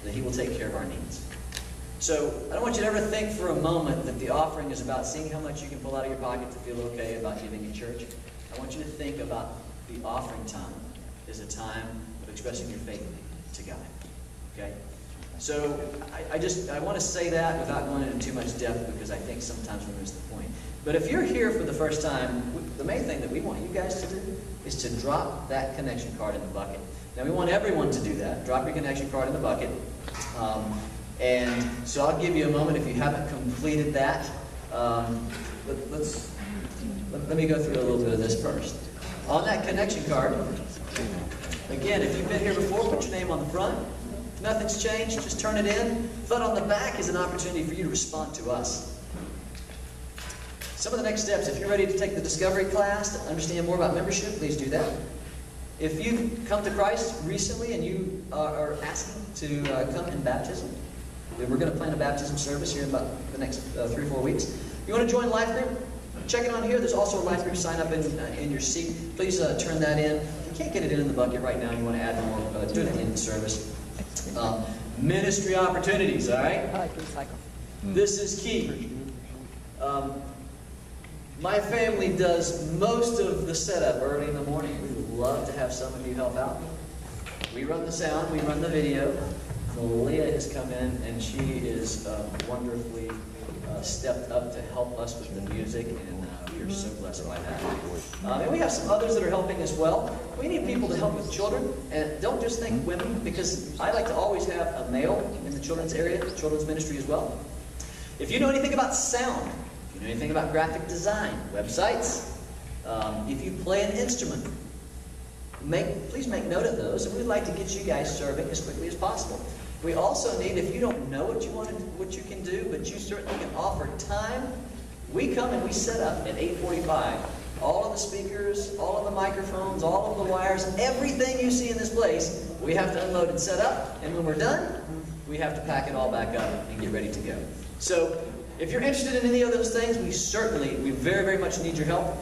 that He will take care of our needs. So I don't want you to ever think for a moment that the offering is about seeing how much you can pull out of your pocket to feel okay about giving in church. I want you to think about the offering time as a time of expressing your faith to God. Okay? So I want to say that without going into too much depth, because I think sometimes we miss the point. But if you're here for the first time, the main thing that we want you guys to do is to drop that connection card in the bucket. Now, we want everyone to do that. Drop your connection card in the bucket. And so I'll give you a moment if you haven't completed that. Let me go through a little bit of this first. On that connection card, again, if you've been here before, put your name on the front. If nothing's changed, just turn it in. But on the back is an opportunity for you to respond to us. Some of the next steps, if you're ready to take the discovery class to understand more about membership, please do that. If you've come to Christ recently and you are asking to come in baptism, we're going to plan a baptism service here in about the next 3 or 4 weeks. If you want to join Life Group, check it on here. There's also a Life Group sign up in your seat. Please turn that in. If you can't get it in the bucket right now, you want to add more, do it in the service. Ministry opportunities, all right? I like recycle. This is key. My family does most of the setup early in the morning. We would love to have some of you help out. We run the sound, we run the video. Malia has come in and she is wonderfully stepped up to help us with the music, and we are so blessed by that. And we have some others that are helping as well. We need people to help with children, and don't just think women, because I like to always have a male in the children's area, children's ministry as well. If you know anything about sound, if you know anything about graphic design, websites, if you play an instrument, please make note of those, and we'd like to get you guys serving as quickly as possible. We also need, if you don't know what you can do, but you certainly can offer time, we come and we set up at 8:45. All of the speakers, all of the microphones, all of the wires, everything you see in this place, we have to unload and set up, and when we're done, we have to pack it all back up and get ready to go. So, if you're interested in any of those things, we very, very much need your help.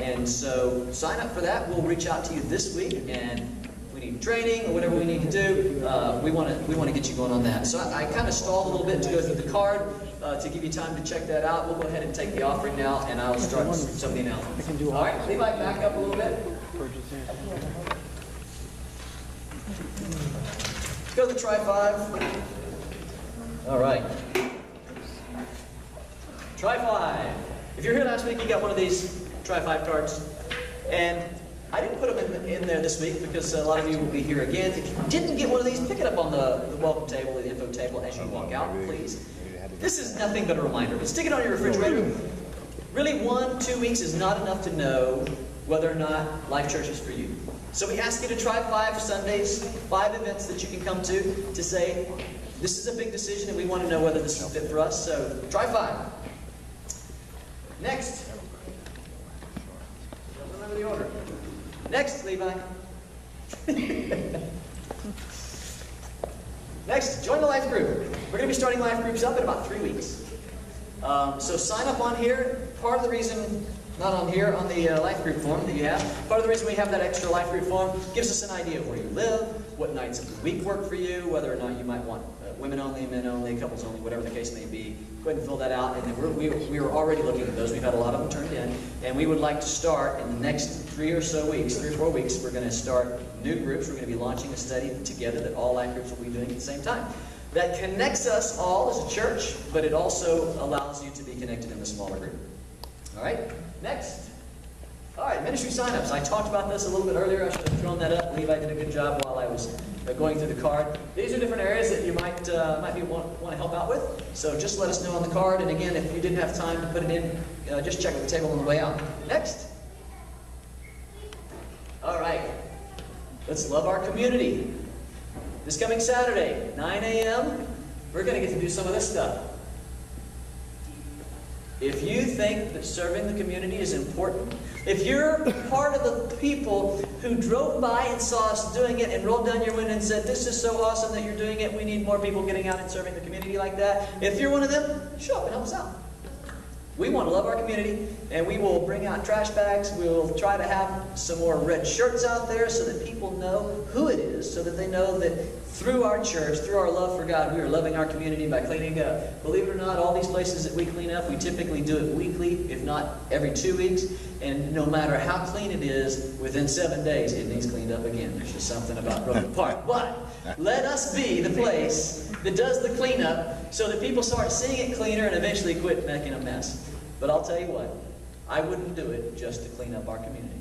And so sign up for that. We'll reach out to you this week, and if we need training or whatever we need to do, we want to get you going on that. So I kind of stalled a little bit to go through the card to give you time to check that out. We'll go ahead and take the offering now, and I'll start something else. All right, Levi, back up a little bit. Go to the Tri-5. All right. Tri-5. If you're here last week, you got one of these Tri-5 cards. And I didn't put them in there this week because a lot of you will be here again. If you didn't get one of these, pick it up on the welcome table or the info table as you walk out, please. This is nothing but a reminder, but stick it on your refrigerator. Really, 1-2 weeks is not enough to know whether or not Life Church is for you. So we ask you to try 5 Sundays, 5 events that you can come to say, this is a big decision and we want to know whether this is fit for us. So try 5. Next. Don't remember the order. Next, Levi. Next, join the Life Group. We're going to be starting Life Groups up in about 3 weeks. So sign up on here. Part of the reason, not on here, on the Life Group form that you have, part of the reason we have that extra Life Group form gives us an idea of where you live, what nights of the week work for you, whether or not you might want women only, men only, couples only, whatever the case may be. Go ahead and fill that out. And then we are already looking at those. We've had a lot of them turned in. And we would like to start in the next 3 or 4 weeks, we're going to start new groups. We're going to be launching a study together that all Life Groups will be doing at the same time. That connects us all as a church, but it also allows you to be connected in a smaller group. All right? Next. All right, ministry signups. I talked about this a little bit earlier. I should have thrown that up. Levi did a good job while I was going through the card. These are different areas that you might want to help out with. So just let us know on the card. And again, if you didn't have time to put it in, just check the table on the way out. Next. All right. Let's love our community. This coming Saturday, 9 a.m., we're going to get to do some of this stuff. If you think that serving the community is important, if you're part of the people who drove by and saw us doing it and rolled down your window and said, this is so awesome that you're doing it, we need more people getting out and serving the community like that. If you're one of them, show up and help us out. We want to love our community, and we will bring out trash bags. We'll try to have some more red shirts out there so that people know who it is, so that they know that through our church, through our love for God, we are loving our community by cleaning up. Believe it or not, all these places that we clean up, we typically do it weekly, if not every 2 weeks. And no matter how clean it is, within 7 days, it needs cleaned up again. There's just something about broken apart. But let us be the place that does the cleanup so that people start seeing it cleaner and eventually quit making a mess. But I'll tell you what, I wouldn't do it just to clean up our community.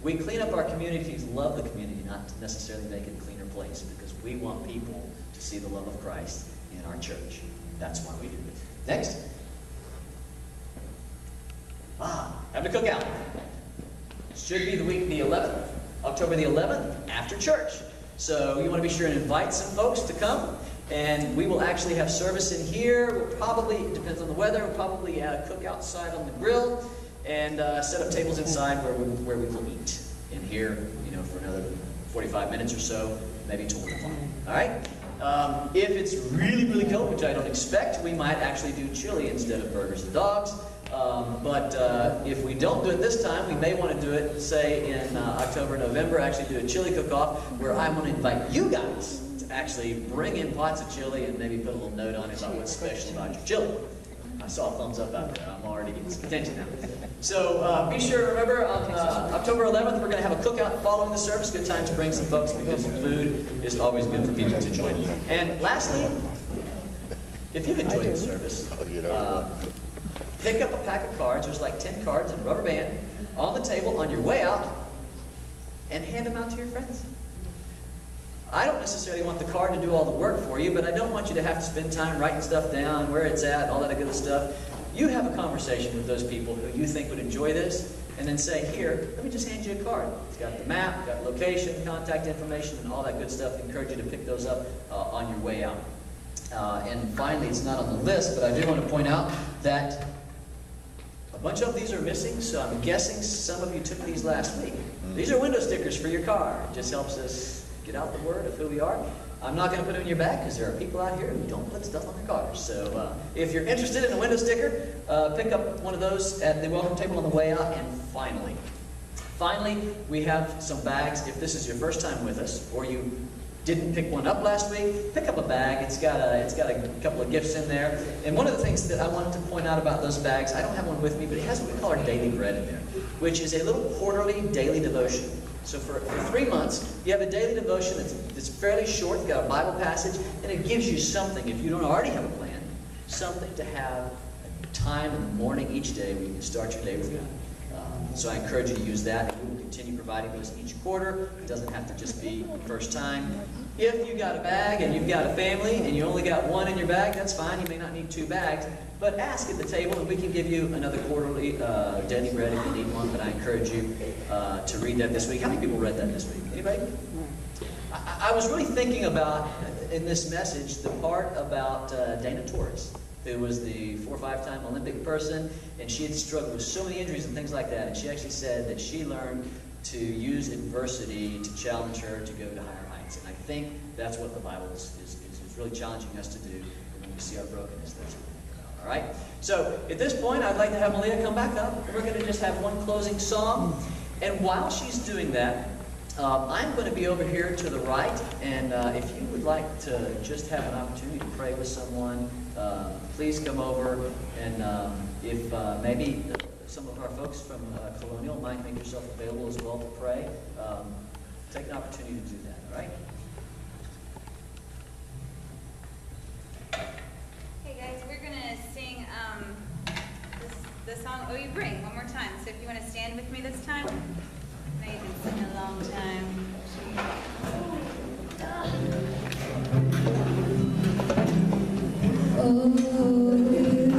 We clean up our community to love the community, not to necessarily make it a cleaner place, because we want people to see the love of Christ in our church. That's why we do it. Next. Having a cookout. Should be the week the 11th, October the 11th, after church. So you want to be sure and invite some folks to come. And we will actually have service in here. We'll probably, it depends on the weather, we'll probably cook outside on the grill and set up tables inside where we will eat. In here, for another 45 minutes or so, maybe till 1 o'clock. All right? If it's really, really cold, which I don't expect, we might actually do chili instead of burgers and dogs. But if we don't do it this time, we may want to do it, say, in October, November, actually do a chili cook-off where I want to invite you guys to actually bring in pots of chili and maybe put a little note on it about what's special about your chili. I saw a thumbs up out there. I'm already getting some attention now. So be sure to remember, on October 11th, we're going to have a cookout following the service. Good time to bring some folks because food is always good for people to enjoy. And lastly, if you've enjoyed the service, pick up a pack of cards. There's like 10 cards and a rubber band on the table on your way out and hand them out to your friends. I don't necessarily want the card to do all the work for you, but I don't want you to have to spend time writing stuff down, where it's at, all that good stuff. You have a conversation with those people who you think would enjoy this, and then say, here, let me just hand you a card. It's got the map, got location, contact information, and all that good stuff. I encourage you to pick those up on your way out. And finally, it's not on the list, but I do want to point out that a bunch of these are missing, so I'm guessing some of you took these last week. These are window stickers for your car. It just helps us get out the word of who we are. I'm not going to put them in your bag because there are people out here who don't put stuff on their cars. So if you're interested in a window sticker, pick up one of those at the welcome table on the way out. And finally, we have some bags. If this is your first time with us, or you didn't pick one up last week, pick up a bag. It's got a couple of gifts in there. And one of the things that I wanted to point out about those bags, I don't have one with me, but it has what we call our daily bread in there, which is a little quarterly daily devotion. So for 3 months, you have a daily devotion that's fairly short. It's got a Bible passage, and it gives you something, if you don't already have a plan, something to have a time in the morning each day where you can start your day with God. So I encourage you to use that, and we will continue providing those each quarter. It doesn't have to just be the first time. If you got a bag and you've got a family and you only got one in your bag, that's fine. You may not need 2 bags. But ask at the table, and we can give you another quarterly daily bread if you need one. But I encourage you to read that this week. How many people read that this week? Anybody? I was really thinking about, in this message, the part about Dana Torres, who was the 4 or 5-time Olympic person, and she had struggled with so many injuries and things like that. And she actually said that she learned to use adversity to challenge her to go to higher heights. And I think that's what the Bible is really challenging us to do when we see our brokenness. All right? So at this point, I'd like to have Malia come back up. We're going to just have one closing song. And while she's doing that, I'm going to be over here to the right. And if you would like to just have an opportunity to pray with someone, please come over. And if maybe some of our folks from Colonial might make yourself available as well to pray, take an opportunity to do that. All right? The song "Oh You Bring" one more time. So if you want to stand with me this time, I know you've been singing a long time. Oh, you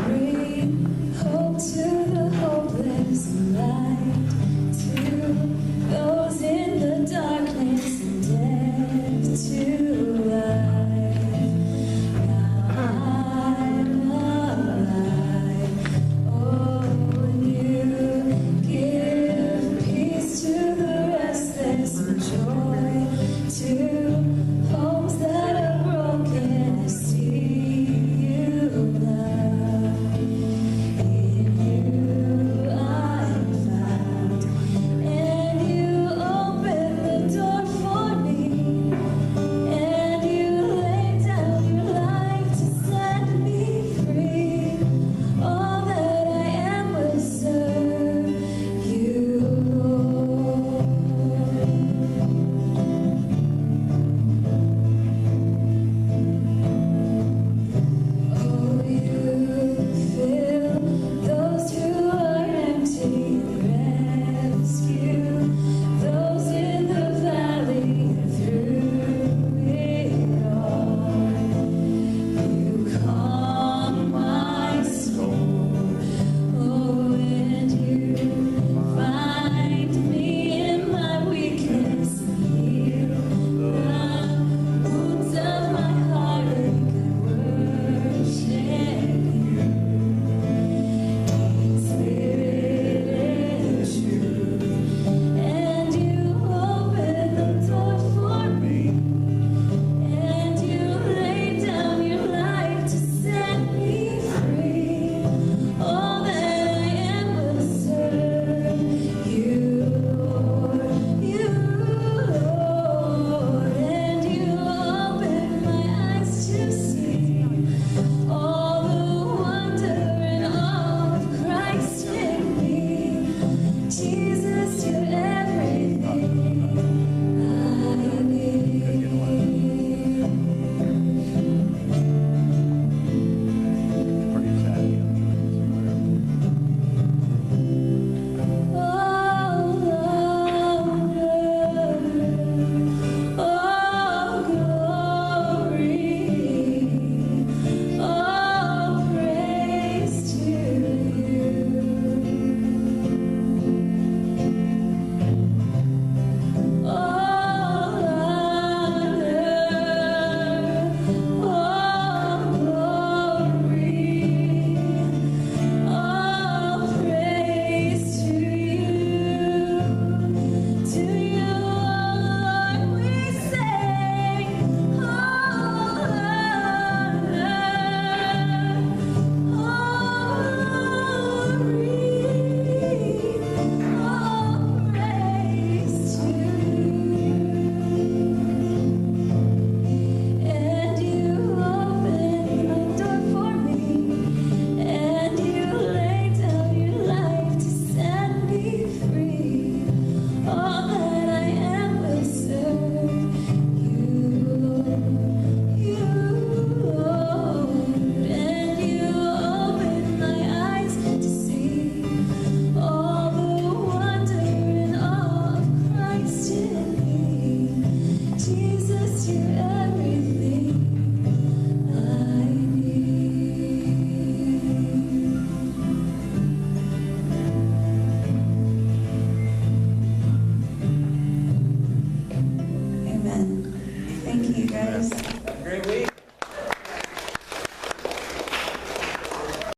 bring hope to the hopeless, and light to those in the darkness, and death to life. Joy you guys. Have a great week.